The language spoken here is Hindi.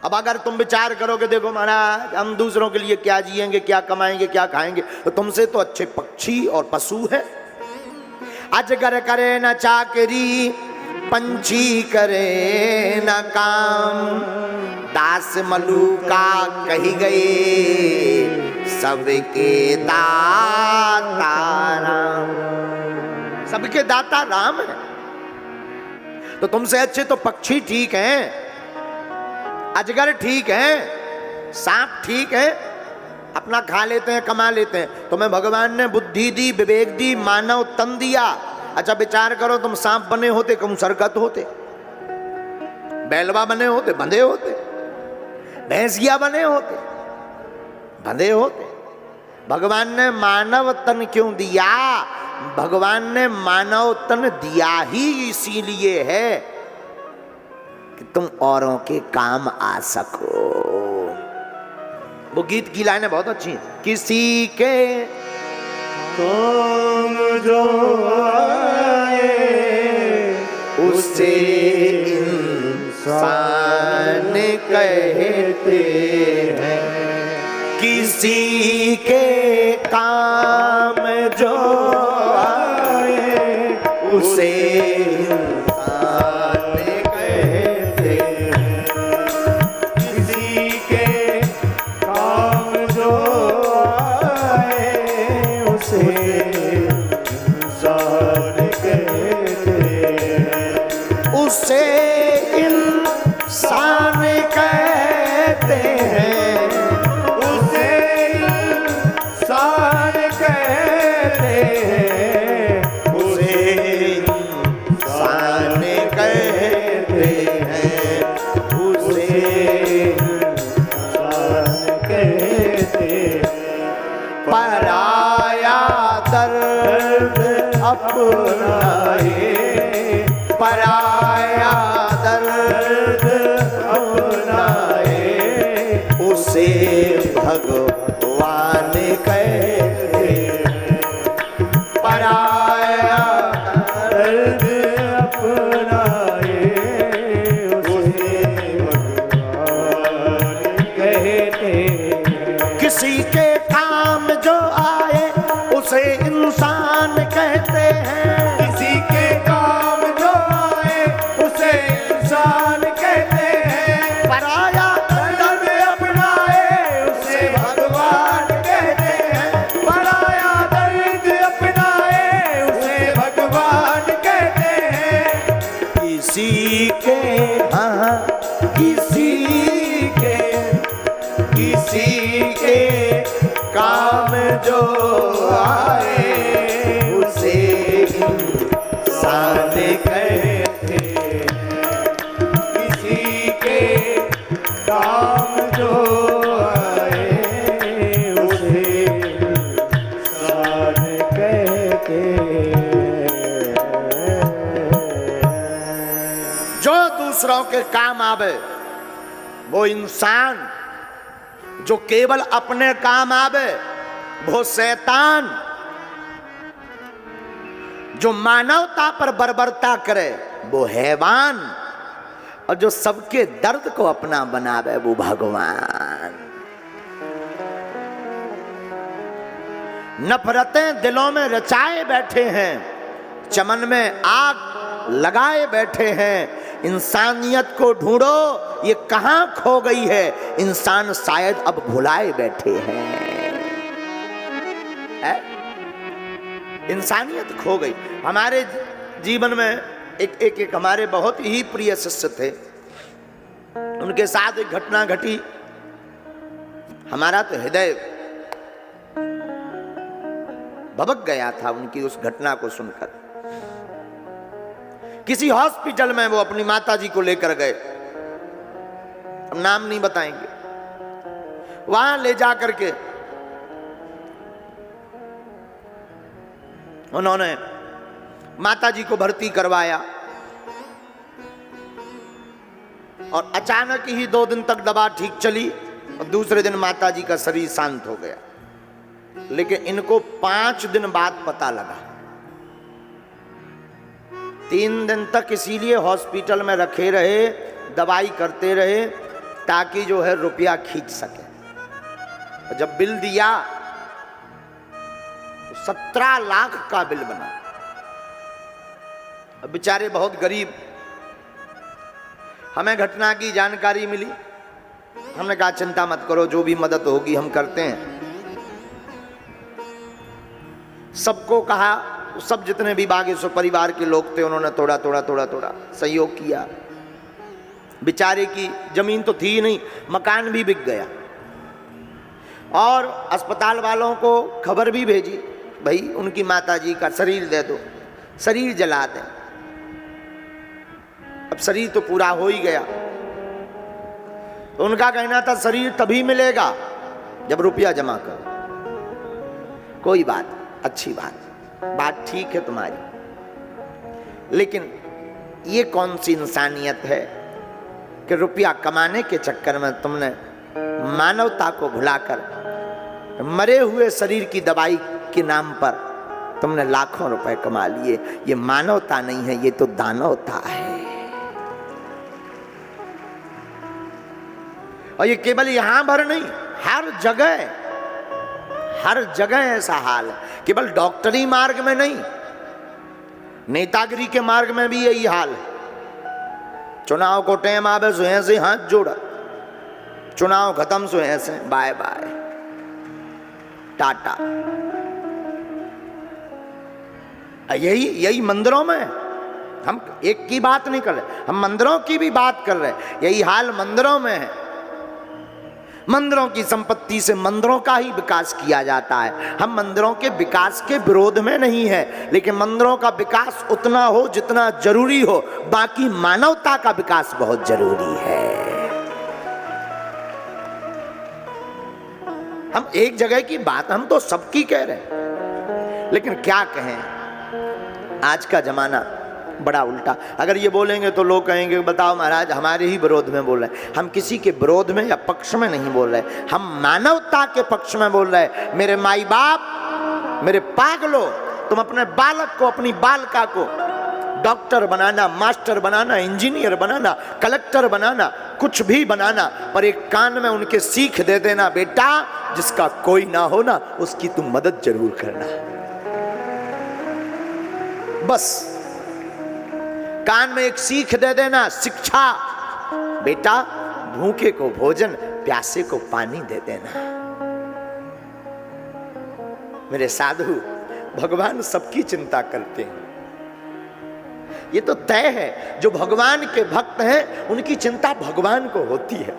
अब अगर तुम विचार करोगे देखो महाराज हम दूसरों के लिए क्या जिएंगे, क्या कमाएंगे, क्या खाएंगे, तो तुमसे तो अच्छे पक्षी और पशु है। अजगर करे न चाकरी, पंछी करे न काम, दास मलूका कही गए, सबके दाता राम। सबके दाता राम है। तो तुमसे अच्छे तो पक्षी ठीक हैं, अजगर ठीक है, सांप ठीक है, अपना खा लेते हैं, कमा लेते हैं। तुम्हें भगवान ने बुद्धि दी, विवेक दी, मानव तन दिया। अच्छा विचार करो, तुम सांप बने होते, तुम सरकत होते, बैलवा बने होते, बंधे होते, भैंसिया बने होते, बंधे होते। भगवान ने मानव तन क्यों दिया? भगवान ने मानव तन दिया ही इसीलिए है कि तुम औरों के काम आ सको। वो गीत की लाइनें बहुत अच्छी हैं। किसी के काम जो आए उसे इंसान कहते हैं, किसी के काम जो आए उसे इंसान कहते हैं, किसी के काम जो आए उसे इंसान कहते हैं, उसे इंसान कहते हैं, उसे इंसान कहते हैं, उसे इंसान कहते हैं, उसे इंसान कहते हैं। पराया दर्द अपनाए, पराया दर्द अपनाए, उसे भगवान कहते हैं। पराया दर्द अपनाए उसे भगवान कहते हैं। किसी के काम जो आए उसे इंसान कहते हैं, किसी के काम जो आए उसे इंसान कहते हैं। पराया दर्द अपनाए उसे भगवान कहते हैं। पराया दर्द अपनाए उसे भगवान कहते हैं। किसी के हाँ किसी के काम जो आए उसे इंसान कहते हैं, किसी के काम जो आए उसे इंसान कहते हैं। जो दूसरों के काम आवे वो इंसान, जो केवल अपने काम आवे वो शैतान, जो मानवता पर बर्बरता करे वो हैवान, और जो सबके दर्द को अपना बनावे वो भगवान। नफरतें दिलों में रचाए बैठे हैं, चमन में आग लगाए बैठे हैं। इंसानियत को ढूंढो ये कहां खो गई है, इंसान शायद अब भुलाए बैठे हैं। इंसानियत खो गई। हमारे जीवन में एक हमारे बहुत ही प्रिय शिष्य थे, उनके साथ एक घटना घटी। हमारा तो हृदय भबक गया था उनकी उस घटना को सुनकर। किसी हॉस्पिटल में वो अपनी माताजी को लेकर गए, हम नाम नहीं बताएंगे। वहां ले जाकर के उन्होंने माताजी को भर्ती करवाया और अचानक ही 2 दिन तक दवा ठीक चली और दूसरे दिन माताजी का शरीर शांत हो गया। लेकिन इनको 5 दिन बाद पता लगा। 3 दिन तक इसीलिए हॉस्पिटल में रखे रहे, दवाई करते रहे। ताकि जो है रुपया खींच सके। और जब बिल दिया तो 17 लाख का बिल बना। अब बेचारे बहुत गरीब, हमें घटना की जानकारी मिली, हमने कहा चिंता मत करो, जो भी मदद होगी हम करते हैं। सबको कहा, सब जितने भी बागेश्वर परिवार के लोग थे उन्होंने थोड़ा थोड़ा सहयोग किया। बेचारे की जमीन तो थी ही नहीं, मकान भी बिक गया। और अस्पताल वालों को खबर भी भेजी, भाई उनकी माताजी का शरीर दे दो, शरीर जला दें। अब शरीर तो पूरा हो ही गया, तो उनका कहना था शरीर तभी मिलेगा जब रुपया जमा करो। कोई बात, अच्छी बात ठीक है तुम्हारी, लेकिन ये कौन सी इंसानियत है कि रुपया कमाने के चक्कर में तुमने मानवता को भुलाकर मरे हुए शरीर की दवाई के नाम पर तुमने लाखों रुपए कमा लिए। ये मानवता नहीं है, ये तो दानवता है। और ये केवल यहां भर नहीं, हर जगह ऐसा हाल है। केवल डॉक्टरी मार्ग में नहीं, नेतागिरी के मार्ग में भी यही हाल है। चुनाव को टाइम आवे सो ऐसे हाथ जोड़ा, चुनाव खत्म सो ऐसे बाय बाय टाटा। यही मंदिरों में, हम एक की बात नहीं कर रहे, हम मंदिरों की भी बात कर रहे हैं। यही हाल मंदिरों में है। मंदिरों की संपत्ति से मंदिरों का ही विकास किया जाता है। हम मंदिरों के विकास के विरोध में नहीं है, लेकिन मंदिरों का विकास उतना हो जितना जरूरी हो, बाकी मानवता का विकास बहुत जरूरी है। हम एक जगह की बात, हम तो सबकी कह रहे हैं, लेकिन क्या कहें, आज का जमाना बड़ा उल्टा। अगर ये बोलेंगे तो लोग कहेंगे बताओ महाराज हमारे ही विरोध में बोल रहे हैं। हम किसी के विरोध में या पक्ष में नहीं बोल रहे, हम मानवता के पक्ष में बोल रहे हैं। मेरे माई बाप, मेरे पागलों, तुम अपने बालक को, अपनी बालिका को डॉक्टर बनाना, मास्टर बनाना, इंजीनियर बनाना, कलेक्टर बनाना, कुछ भी बनाना, पर एक कान में उनके सीख दे देना, बेटा जिसका कोई ना हो ना उसकी तुम मदद जरूर करना। बस कान में एक सीख दे देना, शिक्षा, बेटा भूखे को भोजन, प्यासे को पानी दे देना। मेरे साधु, भगवान सबकी चिंता करते हैं। ये तो तय है, जो भगवान के भक्त हैं उनकी चिंता भगवान को होती है।